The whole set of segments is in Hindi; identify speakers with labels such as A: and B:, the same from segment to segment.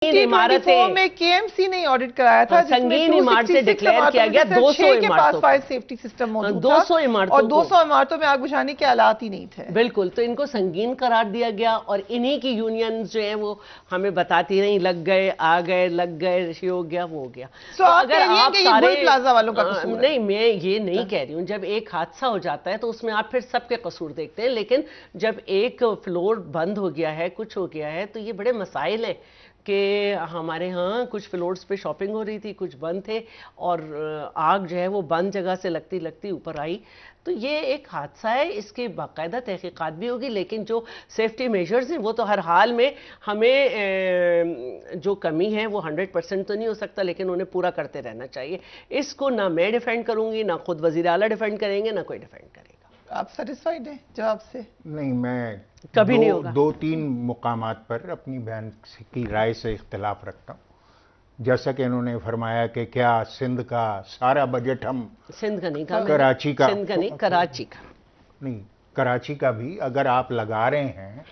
A: इमारतें में केएमसी ने ऑडिट कराया था,
B: संगीन इमारतें डिक्लेयर किया गया। 200
A: के पास फायर सेफ्टी सिस्टम मौजूद था
B: 200 इमारतों
A: और 200 इमारतों में आग बुझाने के आलात ही नहीं थे।
B: बिल्कुल, तो इनको संगीन करार दिया गया और इन्हीं की यूनियन जो है वो हमें बताती रही, लग गए, आ गए, लग गए, ये हो गया, वो हो गया।
A: तो अगर आप सारे प्लाजा वालों का कसूर है?
B: नहीं, मैं ये नहीं कह रही हूँ। जब एक हादसा हो जाता है तो उसमें आप फिर सबके कसूर देखते हैं, लेकिन जब एक फ्लोर बंद हो गया है, कुछ हो गया है, तो ये बड़े मसाइल हैं कि हमारे यहाँ कुछ फ्लोर्स पे शॉपिंग हो रही थी, कुछ बंद थे और आग जो है वो बंद जगह से लगती लगती ऊपर आई। तो ये एक हादसा है, इसकी बाकायदा तहकीकात भी होगी, लेकिन जो सेफ्टी मेजर्स हैं वो तो हर हाल में हमें जो कमी है वो 100% तो नहीं हो सकता, लेकिन उन्हें पूरा करते रहना चाहिए। इसको ना मैं डिफेंड करूंगी, ना खुद वजीर आला डिफेंड करेंगे, ना कोई डिफेंड करेगा।
A: आप सेटिस्फाइड हैं जवाब से?
C: नहीं, मैं
B: कभी नहीं होगा।
C: दो तीन मुकामात पर अपनी बहन की राय से इख्तिलाफ रखता हूँ। जैसा कि इन्होंने फरमाया कि क्या सिंध का सारा बजट हम
B: सिंध का नहीं कहा,
C: कराची का,
B: सिंध का नहीं, कराची का
C: नहीं, कराची का भी अगर आप लगा रहे हैं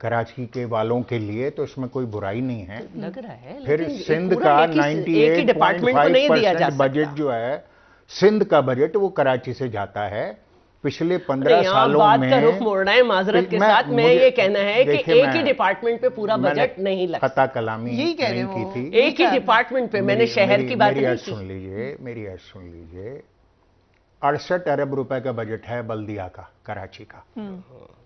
C: कराची के वालों के लिए तो इसमें कोई बुराई नहीं है,
B: लग रहा है।
C: फिर सिंध का 98.5% बजट जो है, सिंध का बजट वो कराची से जाता है। पिछले 15 सालों
B: बात
C: में
B: का रुख मोड़ना है माजरत के साथ। मैं ये कहना है कि एक ही डिपार्टमेंट पे पूरा बजट नहीं लगता।
C: खता कलामी
A: यही कह रहे
C: नहीं की थी,
B: एक ही डिपार्टमेंट पे। मैंने शहर की बात नहीं की।
C: सुन लीजिए, मेरी अर्ज सुन लीजिए। 68 अरब रुपए का बजट है बल्दिया का, कराची का।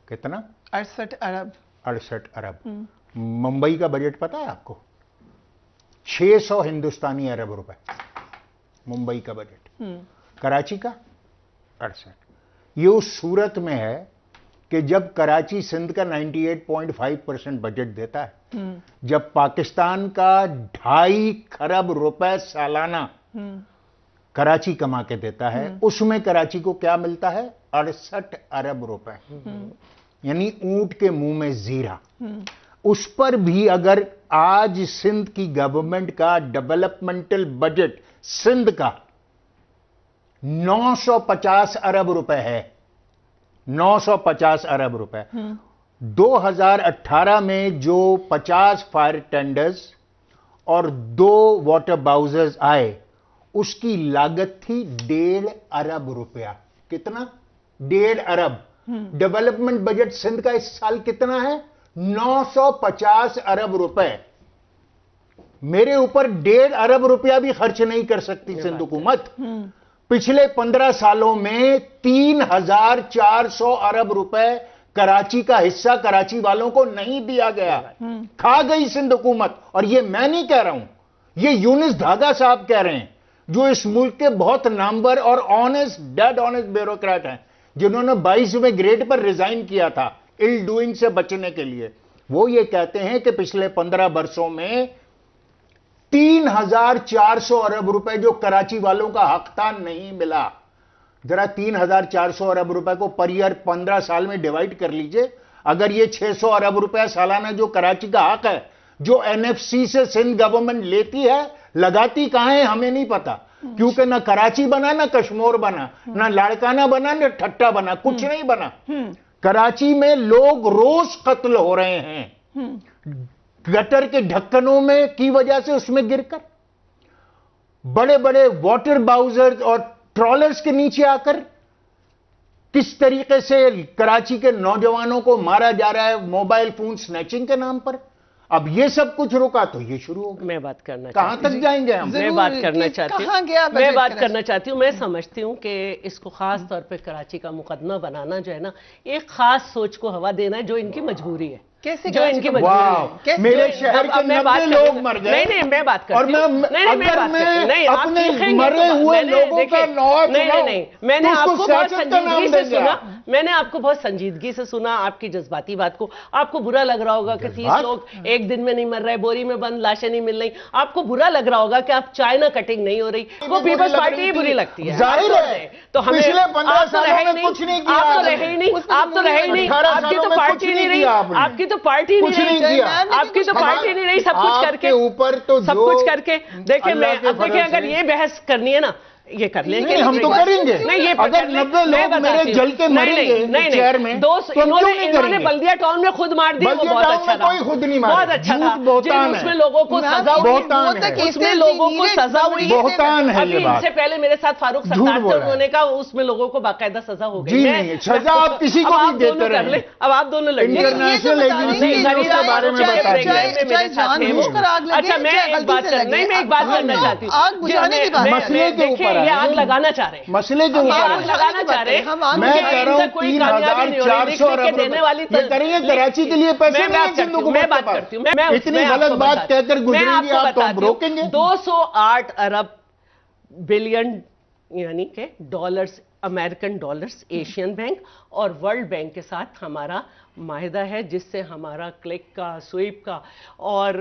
C: कितना?
A: 68 अरब।
C: 68 अरब। मुंबई का बजट पता है आपको? 600 हिंदुस्तानी अरब रुपए मुंबई का बजट। कराची का 68। ये उस सूरत में है कि जब कराची सिंध का 98.5% बजट देता है, जब पाकिस्तान का 2.5 खरब रुपए सालाना कराची कमा के देता है, उसमें कराची को क्या मिलता है? 68 अरब रुपए। यानी ऊंट के मुंह में जीरा। उस पर भी अगर आज सिंध की गवर्नमेंट का डेवलपमेंटल बजट सिंध का 950 अरब रुपए है, 950 अरब रुपए। 2018 में जो 50 फायर टेंडर्स और 2 वाटर बाउजर्स आए, उसकी लागत थी 1.5 अरब रुपया। कितना? 1.5 अरब। डेवलपमेंट बजट सिंध का इस साल कितना है? 950 अरब रुपए। मेरे ऊपर 1.5 अरब रुपया भी खर्च नहीं कर सकती सिंध हुकूमत। पिछले 15 सालों में 3,400 अरब रुपए कराची का हिस्सा कराची वालों को नहीं दिया गया। खा गई सिंध हुकूमत। और ये मैं नहीं कह रहा हूं, ये यूनिस धागा साहब कह रहे हैं, जो इस मुल्क के बहुत नामवर और ऑनेस्ट, डेड ऑनेस्ट ब्यूरोक्रेट हैं, जिन्होंने 22वें ग्रेड पर रिजाइन किया था इल डूइंग से बचने के लिए। वो ये कहते हैं कि पिछले 15 वर्षों में 3,400 अरब रुपए जो कराची वालों का हक था नहीं मिला। जरा 3,400 अरब रुपए को पर ईयर 15 साल में डिवाइड कर लीजिए। अगर ये 600 अरब रुपए सालाना जो कराची का हक है, जो एनएफसी से सिंध गवर्नमेंट लेती है, लगाती कहां है हमें नहीं पता, क्योंकि ना कराची बना, ना कश्मीर बना, ना लाड़काना बना, ना ठट्टा बना, कुछ नहीं बना। कराची में लोग रोज कत्ल हो रहे हैं गटर के ढक्कनों में की वजह से, उसमें गिरकर, बड़े बड़े वाटर बाउजर्स और ट्रॉलर्स के नीचे आकर किस तरीके से कराची के नौजवानों को मारा जा रहा है मोबाइल फोन स्नैचिंग के नाम पर। अब ये सब कुछ रुका तो ये शुरू हो गया।
B: मैं बात करना
C: कहां तक जाएंगे हम?
B: मैं बात करना चाहती हूँ, मैं बात करना चाहती हूँ। मैं समझती हूँ कि इसको खास तौर पे कराची का मुकदमा बनाना जो है ना, एक खास सोच को हवा देना है, जो इनकी मजबूरी है।
A: कैसे
B: जो इनकी मजबूरी है?
C: मेरे शहर के 90 लोग मर गए।
B: नहीं, मैं बात करती
C: हूं। और मैं अपने मरे हुए लोगों का
B: नहीं, मैंने आपको बहुत संजीदगी से सुना, मैंने आपको बहुत संजीदगी से सुना आपकी जज्बाती बात को। आपको बुरा लग रहा होगा कि 30 लोग एक दिन में नहीं मर रहे, बोरी में बंद लाशें नहीं मिल रही। आपको बुरा लग रहा होगा कि आप चाइना कटिंग नहीं हो रही, वो पीपल्स पार्टी ही बुरी लगती है।
C: जाहिर है,
B: तो हमें
C: पिछले 15 सालों में कुछ नहीं किया।
B: आप तो रहे ही नहीं, आप तो रहे ही नहीं, आपकी तो पार्टी नहीं रही, आपकी तो पार्टी नहीं रही, आपकी तो पार्टी नहीं रही। सब कुछ करके
C: ऊपर तो
B: सब कुछ करके देखिए, मैं अब देखिए, अगर ये बहस करनी है ना, ये कर लेंगे।
C: हम तो करेंगे।
B: नहीं, ये
C: अगर 90 लोग मेरे जल के मरेंगे चेयर में, तो
B: इन्होंने बल्दिया टाउन में खुद मार दिया, वो बहुत अच्छा था।
C: कोई खुद नहीं मारा,
B: बहुत अच्छा था। उसमें लोगों को सजा हुई, उसमें लोगों को सजा हुई,
C: बहुतान है ये बात।
B: इससे पहले मेरे साथ फारूक सरदार थे, उन्होंने कहा उसमें लोगों को बाकायदा सजा हो गई।
C: जी नहीं, सजा आप किसी को भी देते रहे।
B: अब आप दोनों लड़िए।
C: इंटरनेशनल एजेंसी के बारे में
B: अच्छा, मैं एक बात करना चाहती हूँ।
A: आग बुझाने की बात,
C: मसले के ऊपर
B: ये आग लगाना चाह रहे हैं,
C: मसले के ऊपर
B: आग लगाना चाह रहे हैं।
C: मैं कह रहा हूँ 3,400 अरब ये करेंगे कराची के लिए पैसे
B: मैं बात करती हूँ,
C: इतनी गलत बात कहकर गुजरेंगी आप तो हम रोकेंगे।
B: 208 अरब बिलियन यानी के dollars, American dollars Asian bank और वर्ल्ड बैंक के साथ हमारा माहिदा है, जिससे हमारा क्लिक का, स्वीप का और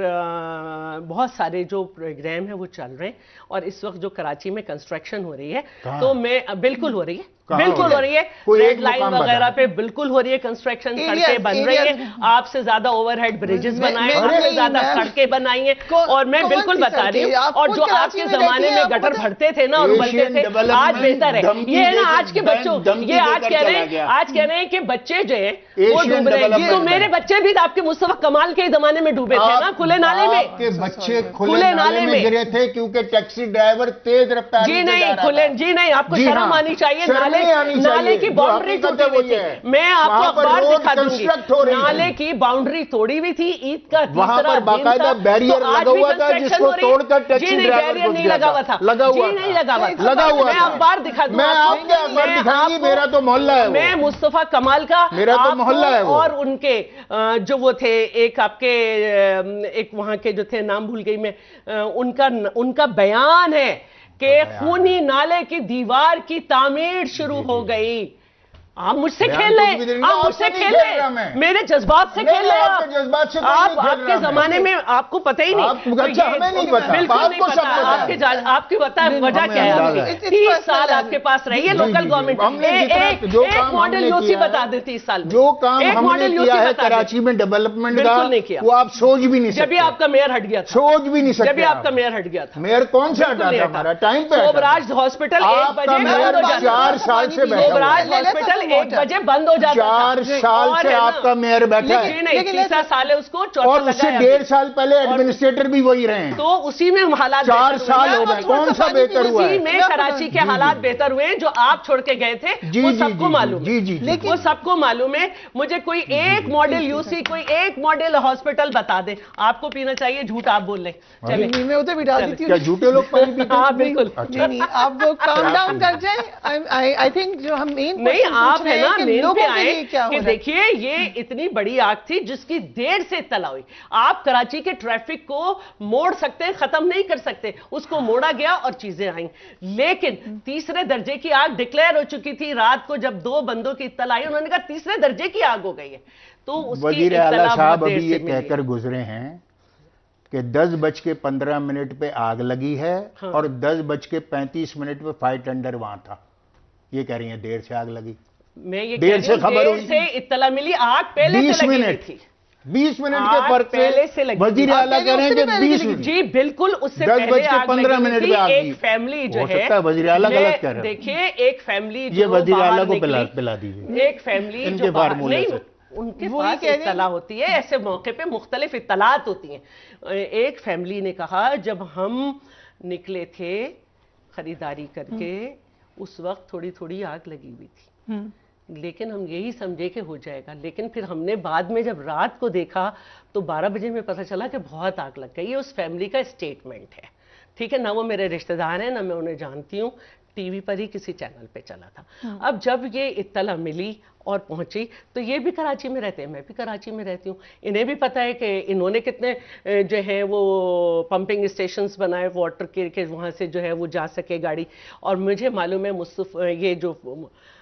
B: बहुत सारे जो प्रोग्राम है वो चल रहे हैं। और इस वक्त जो कराची में कंस्ट्रक्शन हो रही है, तो मैं बिल्कुल हो रही है, बिल्कुल हो रही है, रेड लाइन वगैरह पे बिल्कुल हो रही है कंस्ट्रक्शन, सड़कें बन रही है, आपसे ज्यादा ओवरहेड ब्रिजेस बनाए, आपसे ज्यादा सड़कें बनाई हैं। और मैं बिल्कुल बता रही हूँ, और जो आपके जमाने में गटर भरते थे ना और उबलते थे, आज बेहतर है। ये है ना आज के बच्चों, ये आज कह रहे हैं कि बच्चे जो है वो डूब रहे हैं। तो मेरे बच्चे भी आपके मुस्तफा कमाल के जमाने में डूबे थे ना, खुले नाले में।
C: आपके बच्चे खुले नाले में गिरे थे क्योंकि टैक्सी ड्राइवर तेज रफ्तार
B: जी नहीं खुले, जी नहीं, आपको शर्म आनी चाहिए। नाले की बाउंड्री तोड़ी हुई थी, मैं आपको अखबार दिखा दूंगी, नाले की बाउंड्री तोड़ी हुई थी। ईद का
C: वहां पर बाकायदा बैरियर लगा हुआ था, जिसको तोड़कर टैक्सी ड्राइवर को
B: नहीं लगा हुआ था,
C: लगा हुआ
B: नहीं लगा हुआ,
C: मैं
B: अखबार दिखा दूंगा,
C: मैं आपके अखबार दिखाऊंगी, मेरा तो मोहल्ला है,
B: मैं मुस्तफा कमाल का,
C: मेरा तो मोहल्ला है।
B: और उनके जो वो थे, एक आपके एक वहां के जो थे, नाम भूल गई मैं, उनका बयान है कि खूनी नाले की दीवार की तामीर शुरू हो गई। आप मुझसे खेल रहे हैं, आप मुझसे खेल रहे हैं, मेरे जज्बात से खेल रहे हैं आप। आपके जमाने में आपको पता ही नहीं,
C: हमें नहीं पता,
B: बिल्कुल नहीं पता। आपकी पता है वजह क्या है? 30 साल आपके पास रही है लोकल गवर्नमेंट, एक मॉडल यूसी बता दे 30 साल में,
C: जो काम हमने किया है कराची में डेवलपमेंट का,
B: नहीं किया
C: वो आप सोच भी नहीं सकते।
B: जब भी आपका मेयर हट गया था,
C: सोच भी नहीं सकते।
B: जब भी आपका मेयर हट गया था,
C: मेयर कौन सा हटा था हमारा टाइम पे?
B: सोबराज हॉस्पिटल 1 बजे बंद हो जाता,
C: 4 साल से बैठा,
B: सोबराज हॉस्पिटल 1 बजे बंद हो जाता,
C: 4 साल से आपका मेयर बैठा है।
B: नहीं, 3 साल है उसको,
C: और उससे 1.5 साल पहले एडमिनिस्ट्रेटर भी वही रहे हैं,
B: तो उसी में हालात
C: 4 साल हो गए, कौन सा बेहतर हुआ है?
B: उसी में कराची के हालात बेहतर हुए जो आप छोड़ के गए थे, वो सबको मालूम है, लेकिन वो सबको मालूम है। मुझे कोई एक मॉडल यूसी, कोई एक मॉडल हॉस्पिटल बता दे, आपको पीना चाहिए, झूठ आप बोल रहे।
A: चलिए मैं उधर बिठा देती हूँ,
C: क्या झूठे लोग पानी पीते हैं?
B: हाँ बिल्कुल,
A: नहीं आप लोग काम डाउन कर जाए। आई थिंक जो हम मेन
B: नहीं, आप है ना मेन पे आए
A: क्या
B: कि देखिए ये इतनी बड़ी आग थी जिसकी देर से इत्तला हुई। आप कराची के ट्रैफिक को मोड़ सकते हैं, खत्म नहीं कर सकते, उसको मोड़ा गया और चीजें आई। लेकिन तीसरे दर्जे की आग डिक्लेयर हो चुकी थी रात को, जब 2 बंदों की इत्तला आई, उन्होंने कहा तीसरे दर्जे की आग हो गई है, तो उसकी
C: वजीर आला
B: इत्तला
C: साहब
B: बहुत देर
C: अभी ये
B: से मिली।
C: कहकर गुजरे हैं कि 10:15 पे आग लगी है,
B: हाँ।
C: और 10:35 पे फायर टेंडर वहां था। ये कह रही है देर से आग लगी।
B: मैं ये
C: देर से खबर हुई,
B: देर से इत्तला मिली, आग पहले
C: 20
B: से लगी
C: मिनट
B: थी,
C: 20 मिनट
B: आग
C: के फर्क
B: पहले से लगी।
C: वजीर आला कह रहे हैं कि 20 मिनट।
B: जी बिल्कुल, उससे
C: 10:15
B: पहले
C: पे आग
B: एक फैमिली जो
C: हो सकता है वजीर आला गलत कह रहे हैं।
B: देखिए एक फैमिली
C: ये वजीर आला को पिला दीजिए,
B: एक फैमिली
C: इनके
B: जो बाहर
C: फार्मूले
B: नहीं,
C: से।
B: उनके पास इत्तला होती है, ऐसे मौके पे मुख्तलिफ इत्तलात होती हैं। एक फैमिली ने कहा जब हम निकले थे खरीदारी करके, उस वक्त थोड़ी थोड़ी आग लगी हुई थी, लेकिन हम यही समझे कि हो जाएगा, लेकिन फिर हमने बाद में जब रात को देखा तो 12 बजे में पता चला कि बहुत आग लग गई। ये उस फैमिली का स्टेटमेंट है, ठीक है ना, वो मेरे रिश्तेदार हैं ना, मैं उन्हें जानती हूँ, टीवी पर ही किसी चैनल पे चला था। अब जब ये इत्तला मिली और पहुंची, तो ये भी कराची में रहते हैं, मैं भी कराची में रहती हूँ, इन्हें भी पता है कि इन्होंने कितने जो है वो पंपिंग स्टेशंस बनाए वाटर के वहाँ से जो है वो जा सके गाड़ी। और मुझे मालूम है मुस्तफा ये जो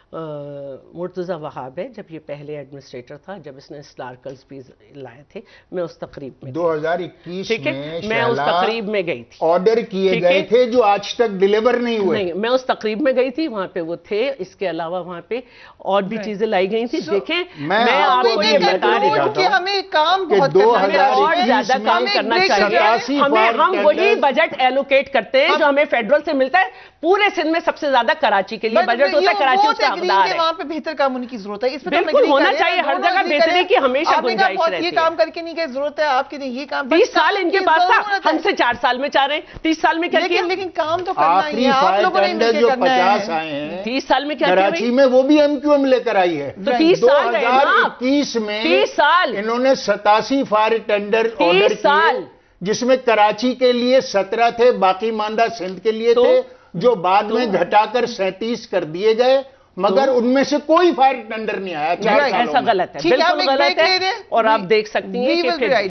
B: मुर्तज़ा वहाब है, जब ये पहले एडमिनिस्ट्रेटर था, जब इसने स्लार्कल्स भी लाए थे, मैं उस तकरीब में
C: 2021 में
B: मैं उस तकरीब में गई थी,
C: ऑर्डर किए गए थे जो आज तक डिलीवर नहीं हुए।
B: नहीं, मैं उस तकरीब में गई थी, वहां पे वो थे, इसके अलावा वहां पे और भी चीजें लाई गई थी। देखें मैं आपको ये बता रही हूँ
A: कि हमें काम बहुत
B: और ज्यादा काम करना चाहिए, हम वही बजट एलोकेट करते हैं जो हमें फेडरल से मिलता है, पूरे सिंध में सबसे ज्यादा कराची के लिए
A: But
B: बजट होता है, कराची उसका हकदार है।
A: वहाँ पे बेहतर काम होने की जरूरत है, इस पे तो हम
B: बिल्कुल
A: agree
B: होना
A: कर रहे हैं,
B: चाहिए, हर
A: दोनों
B: जगह
A: agree
B: बेहतरी
A: कर रहे हैं।
B: की हमेशा
A: आपने कहा
B: गुंजाइश
A: बहुत
B: रहती
A: ये
B: है।
A: काम करके नहीं गए, जरूरत है आपके लिए ये काम,
B: 30 साल इनके पास था,
A: जरूरत है।
B: हमसे 4 साल में चाह रहे हैं, 30 साल में क्या किया?
A: लेकिन काम तो करना ही
C: आखिरी
A: है, आप
C: फायर
A: लोगों ने
C: टेंडर
A: मिलके
C: जो
A: करना
C: 50
A: है।
C: आए हैं
B: 30 साल में क्या किया
C: कराची
B: भाई?
C: में, वो भी एमक्यूएम लेकर आई है।
B: तो 30 साल गए ना आप।
C: 2021 में
B: 30 साल
C: इन्होंने 87 फायर टेंडर
B: 30
C: ऑर्डर
B: साल।
C: किए, जिसमें कराची के लिए 17 थे, बाकी मानदा सिंध के लिए थे, जो बाद में घटाकर 37 कर दिए गए, मगर उनमें से कोई फायर टेंडर नहीं आया 4 सालों में।
B: ऐसा गलत है,
A: ठीक है,
B: बिल्कुल
A: हम एक
B: गलत
A: break ले
B: है।
A: रहे हैं।
B: और आप देख सकती हैं
A: We
B: कि
A: will be
B: फिर
A: right